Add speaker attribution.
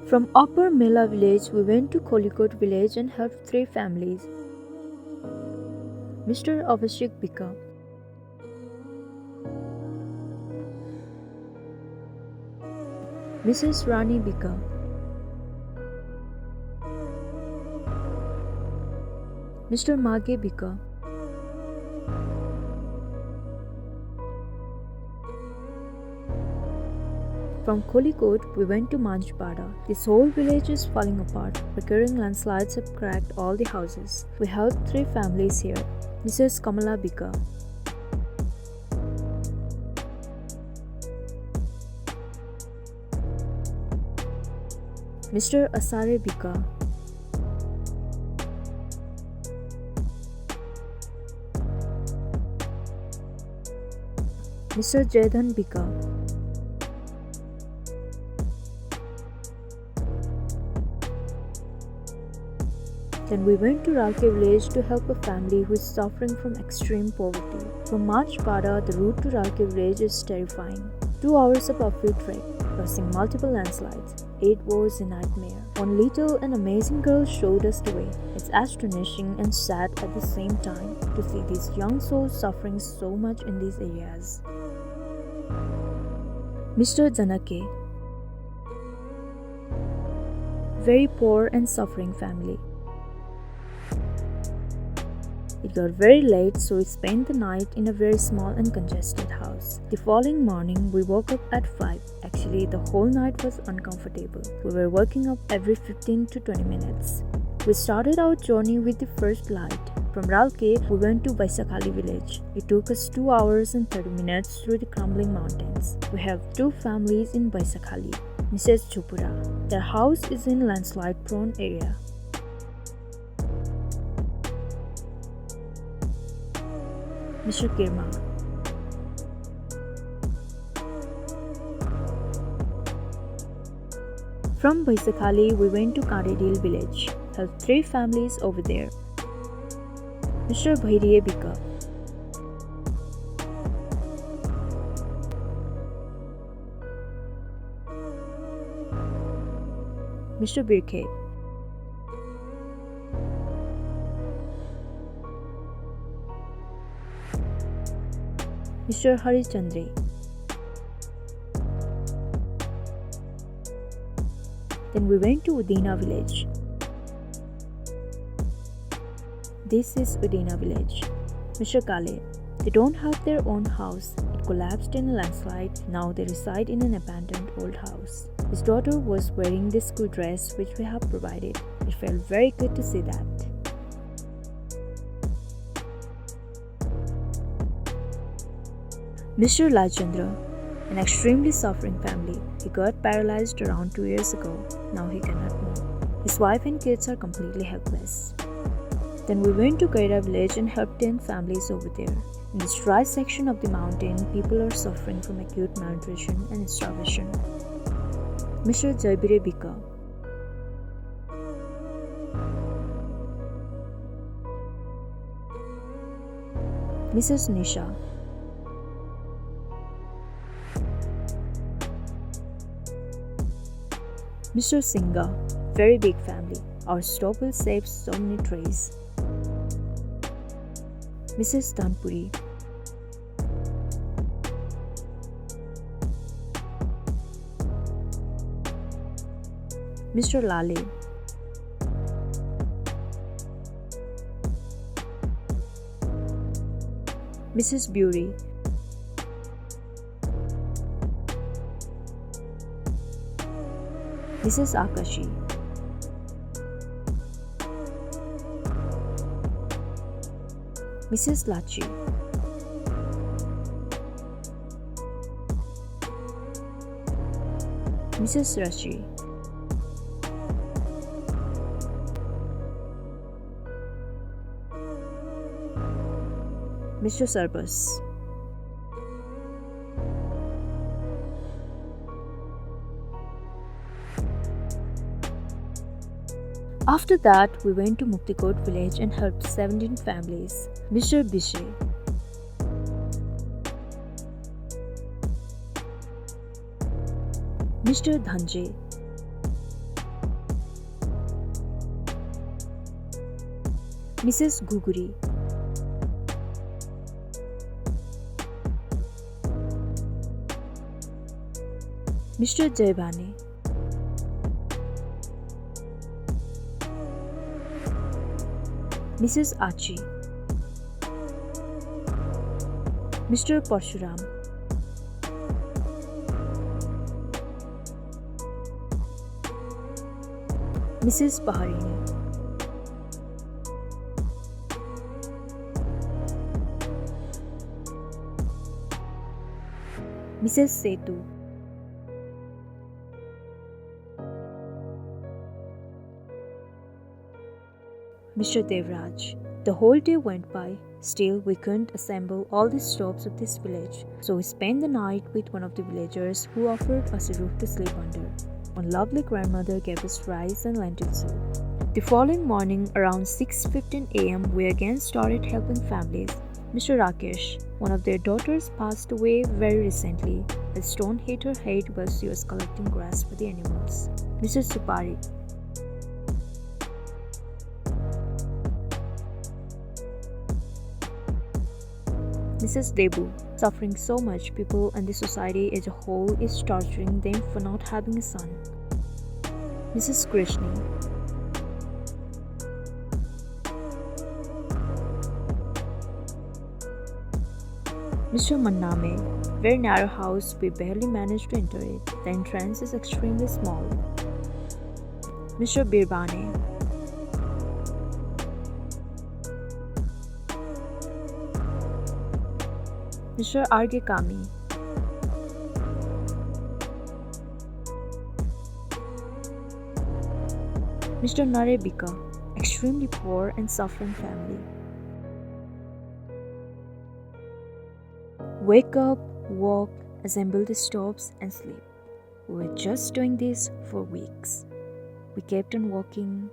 Speaker 1: From Upper Mela Village, we went to Kholikot Village and helped 3 families. Mr. Awashyak Bika, Mrs. Rani Bika, Mr. Maage Bika, From Kholikot, we went to Manj Bada. This whole village is falling apart. Recurring landslides have cracked all the houses. We helped 3 families here. Mrs. Kamala Bika, Mr. Asare Bika, Mr. Jaidhan Bika, Then we went to Ralke Village to help a family who is suffering from extreme poverty. From Manj Bada, the route to Ralke Village is terrifying. 2 hours of uphill trek, crossing multiple landslides. It was a nightmare. One little and amazing girl showed us the way. It's astonishing and sad at the same time to see these young souls suffering so much in these areas. Mr. Janake, very poor and suffering family. It got very late, so we spent the night in a very small and congested house. The following morning, we woke up at 5. Actually, the whole night was uncomfortable. We were waking up every 15 to 20 minutes. We started our journey with the first light. From Ralke, we went to Awashyak Village. It took us 2 hours and 30 minutes through the crumbling mountains. We have 2 families in Awashyak. Mrs. Chupura. Their house is in landslide-prone area. Mr. Kirma, from Awashyak, we went to Karedil village, helped 3 families over there. Mr. Bhairiye Bika, Mr. Birke, Mr. Harichandre, Then we went to Udina village. This is Udina village. Mr. Kale, they don't have their own house. It collapsed in a landslide. Now they reside in an abandoned old house. His daughter was wearing this school dress which we have provided. It felt very good to see that. Mr. Lachandra, an extremely suffering family. He got paralyzed around 2 years ago. Now he cannot move. His wife and kids are completely helpless. Then we went to Kaira village and helped 10 families over there. In this dry section of the mountain, people are suffering from acute malnutrition and starvation. Mr. Jaidhan Bika, Mrs. Nisha, Mr. Singha, very big family. Our stove will save so many trees. Mrs. Tanpuri, Mr. Lale, Mrs. Bury, Mrs. Akashi, Mrs. Lachi, Mrs. Rashi, Mr. Sarbas. After that, we went to Kholikot village and helped 17 families. Mr. Bishe, Mr. Dhanje, Mrs. Guguri, Mr. Jaibane, Mrs. Achi, Mr. Parshuram, Mrs. Paharini, Mrs. Setu, Mr. Devraj. The whole day went by. Still, we couldn't assemble all the stops of this village, so we spent the night with one of the villagers who offered us a roof to sleep under. One lovely grandmother gave us rice and lentil soup. The following morning, around 6:15 a.m., we again started helping families. Mr. Rakesh, one of their daughters, passed away very recently. A stone hit her head while she was collecting grass for the animals. Mr. Supari, Mrs. Debu, suffering so much, people and the society as a whole is torturing them for not having a son. Mrs. Krishni, Mr. Manname, very narrow house, we barely managed to enter it. The entrance is extremely small. Mr. Birbane, Mr. R.G. Kami, Mr. Nare Bika, extremely poor and suffering family. Wake up, walk, assemble the stops and sleep. We were just doing this for weeks. We kept on walking,